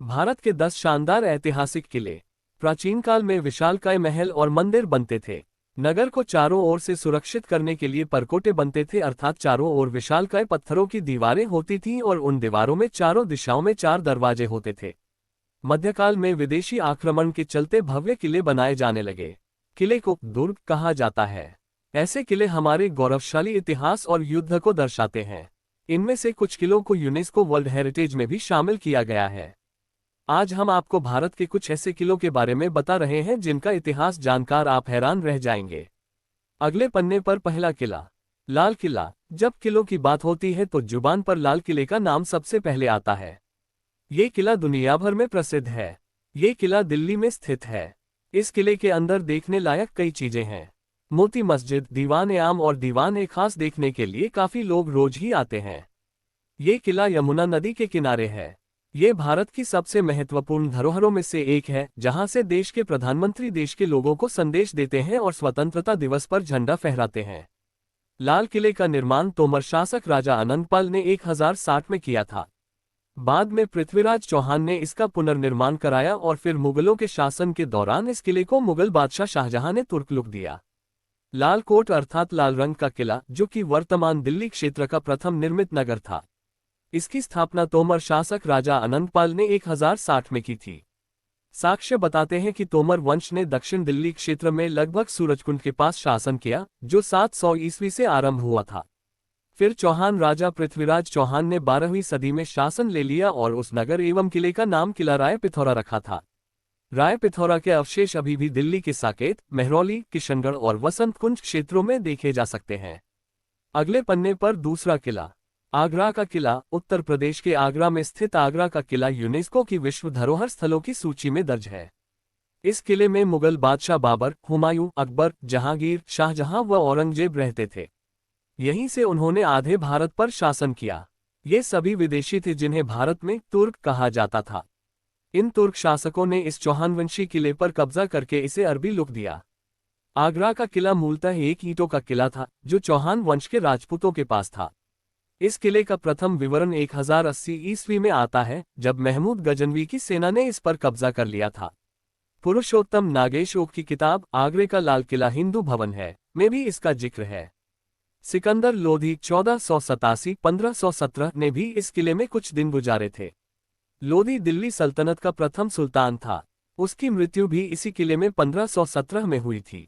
भारत के 10 शानदार ऐतिहासिक किले। प्राचीन काल में विशालकाय महल और मंदिर बनते थे। नगर को चारों ओर से सुरक्षित करने के लिए परकोटे बनते थे, अर्थात चारों ओर विशालकाय पत्थरों की दीवारें होती थीं और उन दीवारों में चारों दिशाओं में 4 दरवाजे होते थे। मध्यकाल में विदेशी आक्रमण के चलते भव्य किले बनाए जाने लगे। किले को दुर्ग कहा जाता है। ऐसे किले हमारे गौरवशाली इतिहास और युद्ध को दर्शाते हैं। इनमें से कुछ किलों को यूनेस्को वर्ल्ड हेरिटेज में भी शामिल किया गया है। आज हम आपको भारत के कुछ ऐसे किलों के बारे में बता रहे हैं जिनका इतिहास जानकर आप हैरान रह जाएंगे। अगले पन्ने पर पहला किला, लाल किला। जब किलों की बात होती है तो जुबान पर लाल किले का नाम सबसे पहले आता है। ये किला दुनिया भर में प्रसिद्ध है। ये किला दिल्ली में स्थित है। इस किले के अंदर देखने लायक कई चीजें हैं। मोती मस्जिद, दीवान-ए-आम और दीवान-ए-खास देखने के लिए काफी लोग रोज ही आते हैं। ये किला यमुना नदी के किनारे है। ये भारत की सबसे महत्वपूर्ण धरोहरों में से एक है, जहां से देश के प्रधानमंत्री देश के लोगों को संदेश देते हैं और स्वतंत्रता दिवस पर झंडा फहराते हैं। लाल किले का निर्माण तोमर शासक राजा अनंगपाल ने 1060 में किया था। बाद में पृथ्वीराज चौहान ने इसका पुनर्निर्माण कराया और फिर मुगलों के शासन के दौरान इस किले को मुगल बादशाह शाहजहां ने तुर्क लुक दिया। लाल कोट अर्थात लाल रंग का किला, जो कि वर्तमान दिल्ली क्षेत्र का प्रथम निर्मित नगर था। इसकी स्थापना तोमर शासक राजा अनंगपाल ने 1060 में की थी। साक्ष्य बताते हैं कि तोमर वंश ने दक्षिण दिल्ली क्षेत्र में लगभग सूरजकुंड के पास शासन किया, जो 700 ईस्वी से आरंभ हुआ था। फिर चौहान राजा पृथ्वीराज चौहान ने 12वीं सदी में शासन ले लिया और उस नगर एवं किले का नाम किला राय पिथौरा रखा था। राय पिथौरा के अवशेष अभी भी दिल्ली के साकेत, महरौली, किशनगढ़ और वसंत कुंज क्षेत्रों में देखे जा सकते हैं। अगले पन्ने पर दूसरा किला, आगरा का किला। उत्तर प्रदेश के आगरा में स्थित आगरा का किला यूनेस्को की विश्व धरोहर स्थलों की सूची में दर्ज है। इस किले में मुगल बादशाह बाबर, हुमायूं, अकबर, जहांगीर, शाहजहां व औरंगजेब रहते थे। यहीं से उन्होंने आधे भारत पर शासन किया। ये सभी विदेशी थे जिन्हें भारत में तुर्क कहा जाता था। इन तुर्क शासकों ने इस चौहानवंशी किले पर कब्जा करके इसे अरबी लुक दिया। आगरा का किला मूलतः एक ईंटों का किला था, जो चौहान वंश के राजपूतों के पास था। इस किले का प्रथम विवरण 1080 ईस्वी में आता है, जब महमूद गजनवी की सेना ने इस पर कब्जा कर लिया था। पुरुषोत्तम नागेश ओक की किताब आगरे का लाल किला हिंदू भवन है में भी इसका जिक्र है। सिकंदर लोधी 1487-1517 ने भी इस किले में कुछ दिन गुजारे थे। लोधी दिल्ली सल्तनत का प्रथम सुल्तान था। उसकी मृत्यु भी इसी किले में 1517 में हुई थी।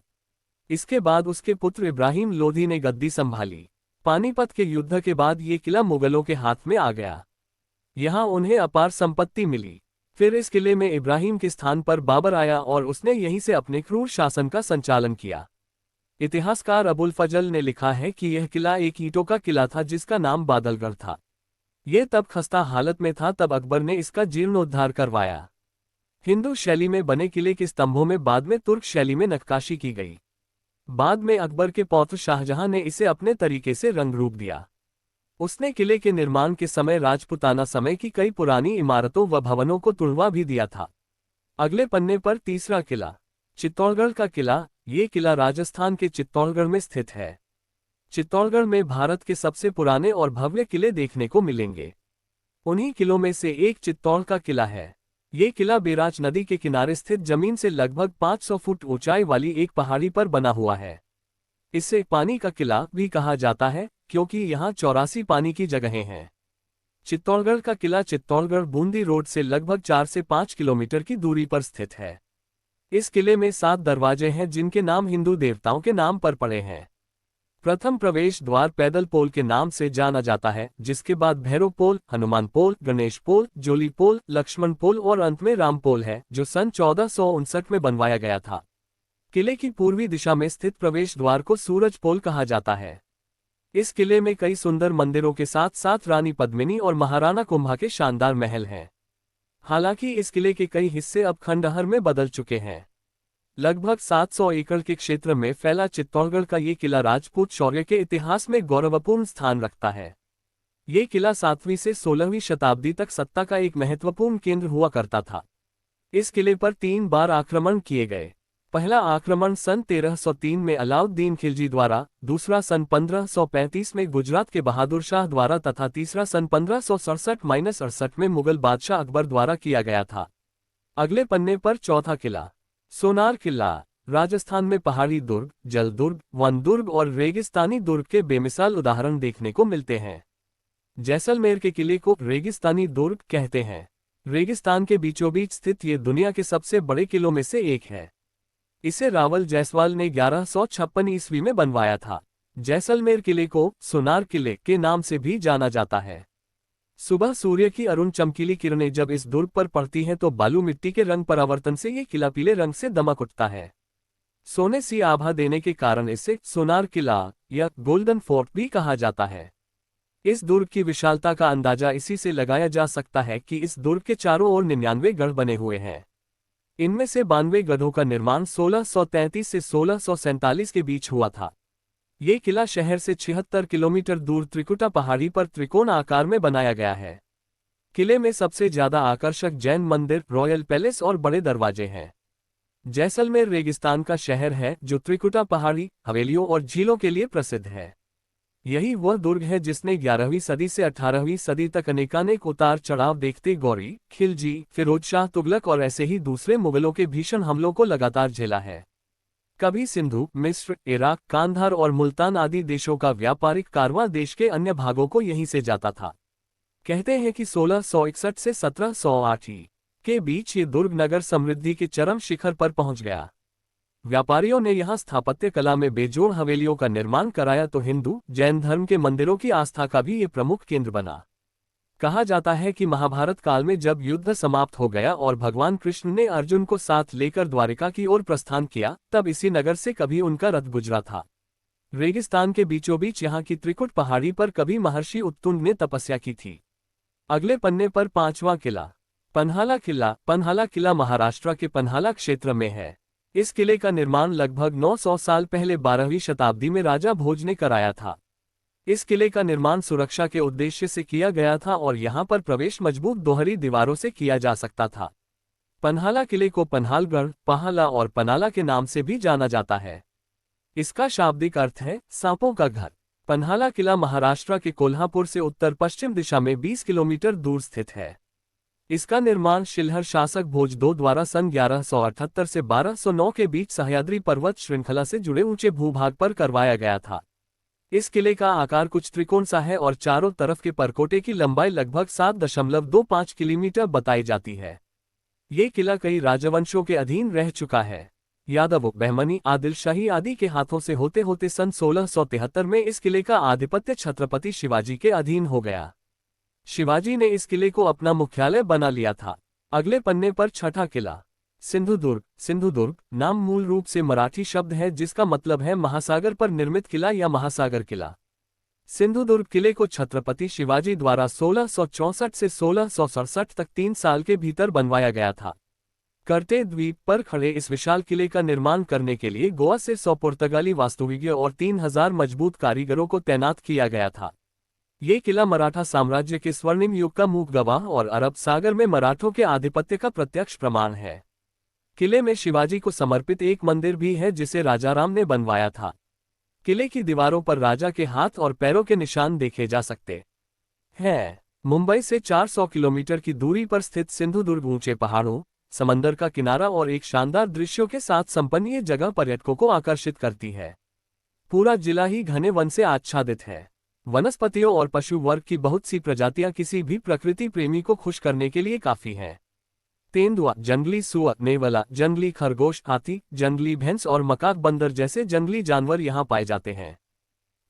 इसके बाद उसके पुत्र इब्राहिम लोधी ने गद्दी संभाली। पानीपत के युद्ध के बाद ये किला मुगलों के हाथ में आ गया। यहाँ उन्हें अपार संपत्ति मिली। फिर इस किले में इब्राहिम के स्थान पर बाबर आया और उसने यहीं से अपने क्रूर शासन का संचालन किया। इतिहासकार अबुल फजल ने लिखा है कि यह किला एक ईंटों का किला था जिसका नाम बादलगढ़ था। यह तब खस्ता हालत में था, तब अकबर ने इसका जीर्णोद्धार करवाया। हिंदू शैली में बने किले के स्तंभों में बाद में तुर्क शैली में नक्काशी की गई। बाद में अकबर के पौत्र शाहजहां ने इसे अपने तरीके से रंग रूप दिया। उसने किले के निर्माण के समय राजपुताना समय की कई पुरानी इमारतों व भवनों को तुड़वा भी दिया था। अगले पन्ने पर तीसरा किला, चित्तौड़गढ़ का किला। ये किला राजस्थान के चित्तौड़गढ़ में स्थित है। चित्तौड़गढ़ में भारत के सबसे पुराने और भव्य किले देखने को मिलेंगे। उन्हीं किलों में से एक चित्तौड़ का किला है। ये किला बेराच नदी के किनारे स्थित जमीन से लगभग 500 फुट ऊंचाई वाली एक पहाड़ी पर बना हुआ है। इसे पानी का किला भी कहा जाता है, क्योंकि यहाँ 84 पानी की जगहें हैं। चित्तौड़गढ़ का किला चित्तौड़गढ़ बूंदी रोड से लगभग 4 से 5 किलोमीटर की दूरी पर स्थित है। इस किले में 7 दरवाजे हैं जिनके नाम हिंदू देवताओं के नाम पर पड़े हैं। प्रथम प्रवेश द्वार पैदल पोल के नाम से जाना जाता है, जिसके बाद भैरव पोल, हनुमान पोल, गणेश पोल, जोली पोल, लक्ष्मण पोल और अंत में राम पोल है, जो सन 1459 में बनवाया गया था। किले की पूर्वी दिशा में स्थित प्रवेश द्वार को सूरज पोल कहा जाता है। इस किले में कई सुंदर मंदिरों के साथ साथ रानी पद्मिनी और महाराणा कुंभा के शानदार महल हैं। हालांकि इस किले के कई हिस्से अब खंडहर में बदल चुके हैं। लगभग 700 एकड़ के क्षेत्र में फैला चित्तौड़गढ़ का ये किला राजपूत शौर्य के इतिहास में गौरवपूर्ण स्थान रखता है। ये किला 7वीं से 16वीं शताब्दी तक सत्ता का एक महत्वपूर्ण केंद्र हुआ करता था। इस किले पर 3 बार आक्रमण किए गए। पहला आक्रमण सन 1303 में अलाउद्दीन खिलजी द्वारा, दूसरा सन 1535 में गुजरात के बहादुर शाह द्वारा तथा तीसरा सन 1567-68 में मुगल बादशाह अकबर द्वारा किया गया था। अगले पन्ने पर चौथा किला, सोनार किला। राजस्थान में पहाड़ी दुर्ग, जल दुर्ग, वन दुर्ग और रेगिस्तानी दुर्ग के बेमिसाल उदाहरण देखने को मिलते हैं। जैसलमेर के किले को रेगिस्तानी दुर्ग कहते हैं। रेगिस्तान के बीचों बीच स्थित ये दुनिया के सबसे बड़े किलों में से एक है। इसे रावल जायसवाल ने 1156 ईस्वी में बनवाया था। जैसलमेर किले को सोनार किले के नाम से भी जाना जाता है। सुबह सूर्य की अरुण चमकीली किरणें जब इस दुर्ग पर पड़ती हैं तो बालू मिट्टी के रंग परावर्तन से ये किला पीले रंग से दमक उठता है। सोने सी आभा देने के कारण इसे सोनार किला या गोल्डन फोर्ट भी कहा जाता है। इस दुर्ग की विशालता का अंदाजा इसी से लगाया जा सकता है कि इस दुर्ग के चारों ओर 99 गढ़ बने हुए हैं। इनमें से 92 गढ़ों का निर्माण 1633 से 1647 के बीच हुआ था। ये किला शहर से 76 किलोमीटर दूर त्रिकुटा पहाड़ी पर त्रिकोण आकार में बनाया गया है। किले में सबसे ज्यादा आकर्षक जैन मंदिर, रॉयल पैलेस और बड़े दरवाजे हैं। जैसलमेर रेगिस्तान का शहर है जो त्रिकुटा पहाड़ी, हवेलियों और झीलों के लिए प्रसिद्ध है। यही वह दुर्ग है जिसने 11वीं सदी से 18वीं सदी तक अनेकानेक उतार चढ़ाव देखते गौरी, खिलजी, फिरोज शाह तुगलक और ऐसे ही दूसरे मुगलों के भीषण हमलों को लगातार झेला है। कभी सिंधु, मिस्र, इराक, कांधार और मुल्तान आदि देशों का व्यापारिक कारवां देश के अन्य भागों को यहीं से जाता था। कहते हैं कि 1661 से 1708 के बीच ये दुर्ग नगर समृद्धि के चरम शिखर पर पहुंच गया। व्यापारियों ने यहाँ स्थापत्य कला में बेजोड़ हवेलियों का निर्माण कराया तो हिंदू, जैन धर्म के मंदिरों की आस्था का भी ये प्रमुख केंद्र बना। कहा जाता है कि महाभारत काल में जब युद्ध समाप्त हो गया और भगवान कृष्ण ने अर्जुन को साथ लेकर द्वारिका की ओर प्रस्थान किया, तब इसी नगर से कभी उनका रथ गुजरा था। रेगिस्तान के बीचों बीच यहाँ की त्रिकुट पहाड़ी पर कभी महर्षि उत्तुंग ने तपस्या की थी। अगले पन्ने पर पांचवा किला, पन्हाला किला। पन्हाला किला महाराष्ट्र के पन्हाला क्षेत्र में है। इस किले का निर्माण लगभग 900 साल पहले 12वीं शताब्दी में राजा भोज ने कराया था। इस किले का निर्माण सुरक्षा के उद्देश्य से किया गया था और यहाँ पर प्रवेश मजबूत दोहरी दीवारों से किया जा सकता था। पन्हाला किले को पन्हालगढ़, पहाला और पनाला के नाम से भी जाना जाता है। इसका शाब्दिक अर्थ है सांपों का घर। पन्हाला किला महाराष्ट्र के कोल्हापुर से उत्तर पश्चिम दिशा में 20 किलोमीटर दूर स्थित है। इसका निर्माण शिलहर शासक भोज II द्वारा सन 1178 से 1209 के बीच सह्याद्री पर्वत श्रृंखला से जुड़े ऊंचे भूभाग पर करवाया गया था। इस किले का आकार कुछ त्रिकोण सा है और चारों तरफ के परकोटे की लंबाई लगभग 7.25 किलोमीटर बताई जाती है। ये किला कई राजवंशों के अधीन रह चुका है। यादवों, बहमनी, आदिल शाही आदि के हाथों से होते होते सन 1673 में इस किले का आधिपत्य छत्रपति शिवाजी के अधीन हो गया। शिवाजी ने इस किले को अपना मुख्यालय बना लिया था। अगले पन्ने पर छठा किला, सिंधुदुर्ग। सिंधुदुर्ग नाम मूल रूप से मराठी शब्द है जिसका मतलब है महासागर पर निर्मित किला या महासागर किला। सिंधुदुर्ग किले को छत्रपति शिवाजी द्वारा 1664 से 1667 तक 3 साल के भीतर बनवाया गया था। करते द्वीप पर खड़े इस विशाल किले का निर्माण करने के लिए गोवा से 100 पुर्तगाली वास्तुविज्ञ और 3000 मजबूत कारीगरों को तैनात किया गया था। ये किला मराठा साम्राज्य के स्वर्णिम युग का मूक गवाह और अरब सागर में मराठों के आधिपत्य का प्रत्यक्ष प्रमाण है। किले में शिवाजी को समर्पित एक मंदिर भी है जिसे राजाराम ने बनवाया था। किले की दीवारों पर राजा के हाथ और पैरों के निशान देखे जा सकते हैं। मुंबई से 400 किलोमीटर की दूरी पर स्थित सिंधुदुर्ग ऊंचे पहाड़ों, समंदर का किनारा और एक शानदार दृश्यों के साथ संपन्न ये जगह पर्यटकों को आकर्षित करती है। पूरा जिला ही घने वन से आच्छादित है। वनस्पतियों और पशु वर्ग की बहुत सी प्रजातियां किसी भी प्रकृति प्रेमी को खुश करने के लिए काफी हैं। तेंदुआ, जंगली सुअर, नेवला, जंगली खरगोश, हाथी, जंगली भैंस और मकाक बंदर जैसे जंगली जानवर यहाँ पाए जाते हैं।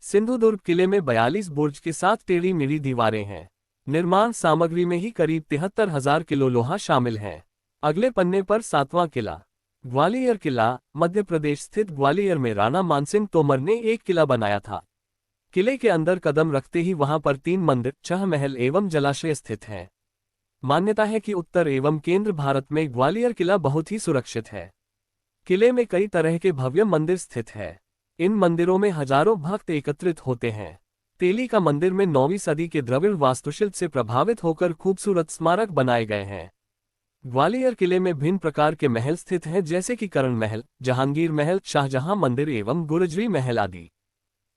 सिंधुदुर्ग किले में 42 बुर्ज के साथ टेढ़ी मेढ़ी दीवारें हैं। निर्माण सामग्री में ही करीब 73,000 किलो लोहा शामिल है। अगले पन्ने पर सातवां किला, ग्वालियर किला। मध्य प्रदेश स्थित ग्वालियर में राणा मानसिंह तोमर ने एक किला बनाया था। किले के अंदर कदम रखते ही वहां पर 3 मंदिर, 6 महल एवं जलाशय स्थित हैं। मान्यता है कि उत्तर एवं केंद्र भारत में ग्वालियर किला बहुत ही सुरक्षित है। किले में कई तरह के भव्य मंदिर स्थित है। इन मंदिरों में हजारों भक्त एकत्रित होते हैं। तेली का मंदिर में 9वीं सदी के द्रविड़ वास्तुशिल्प से प्रभावित होकर खूबसूरत स्मारक बनाए गए हैं। ग्वालियर किले में भिन्न प्रकार के महल स्थित हैं, जैसे कि करण महल, जहांगीर महल, शाहजहां मंदिर एवं गुरजरी महल आदि।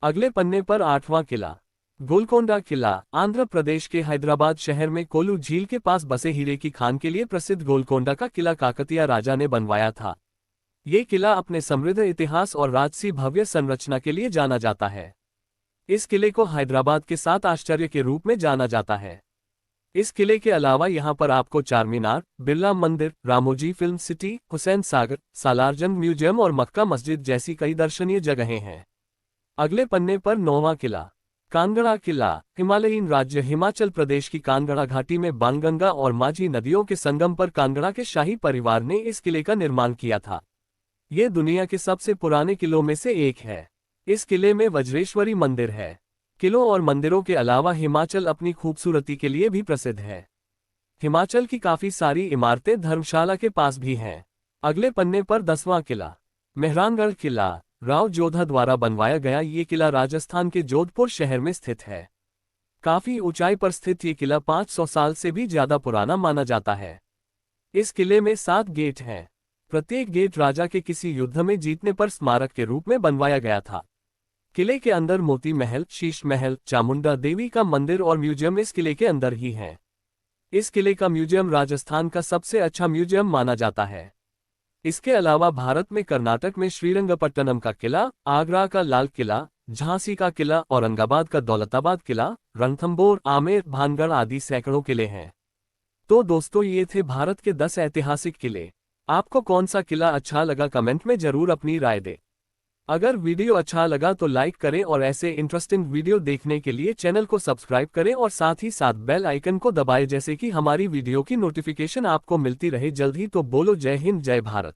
अगले पन्ने पर 8वां किला। गोलकोंडा किला। आंध्र प्रदेश के हैदराबाद शहर में कोल्लू झील के पास बसे हीरे की खान के लिए प्रसिद्ध गोलकोंडा का किला काकतीय राजा ने बनवाया था। ये किला अपने समृद्ध इतिहास और राजसी भव्य संरचना के लिए जाना जाता है। इस किले को हैदराबाद के 7 आश्चर्य के रूप में जाना जाता है। इस किले के अलावा यहाँ पर आपको चारमीनार, बिरला मंदिर, Ramoji film city, Hussain Sagar, Salar Jung museum और मक्का मस्जिद जैसी कई दर्शनीय जगहें हैं। अगले पन्ने पर 9वां किला। कांगड़ा किला। हिमालयीन राज्य हिमाचल प्रदेश की कांगड़ा घाटी में बाणगंगा और माझी नदियों के संगम पर कांगड़ा के शाही परिवार ने इस किले का निर्माण किया था। ये दुनिया के सबसे पुराने किलों में से एक है। इस किले में वज्रेश्वरी मंदिर है। किलों और मंदिरों के अलावा हिमाचल अपनी खूबसूरती के लिए भी प्रसिद्ध है। हिमाचल की काफी सारी इमारतें धर्मशाला के पास भी हैं। अगले पन्ने पर 10वां किला। मेहरानगढ़ किला। राव जोधा द्वारा बनवाया गया ये किला राजस्थान के जोधपुर शहर में स्थित है। काफी ऊंचाई पर स्थित ये किला 500 साल से भी ज्यादा पुराना माना जाता है। इस किले में 7 गेट हैं। प्रत्येक गेट राजा के किसी युद्ध में जीतने पर स्मारक के रूप में बनवाया गया था। किले के अंदर मोती महल, शीश महल, चामुंडा देवी का मंदिर और म्यूजियम इस किले के अंदर ही हैं। इस किले का म्यूजियम राजस्थान का सबसे अच्छा म्यूजियम माना जाता है। इसके अलावा भारत में कर्नाटक में श्रीरंगपट्टनम का किला, आगरा का लाल किला, झांसी का किला, औरंगाबाद का दौलताबाद किला, रणथंभौर, आमेर, भानगढ़ आदि सैकड़ों किले हैं। तो दोस्तों, ये थे भारत के 10 ऐतिहासिक किले। आपको कौन सा किला अच्छा लगा कमेंट में जरूर अपनी राय दें। अगर वीडियो अच्छा लगा तो लाइक करें और ऐसे इंटरेस्टिंग वीडियो देखने के लिए चैनल को सब्सक्राइब करें और साथ ही साथ बेल आइकन को दबाएं, जैसे कि हमारी वीडियो की नोटिफिकेशन आपको मिलती रहे जल्द ही। तो बोलो जय हिंद, जय भारत।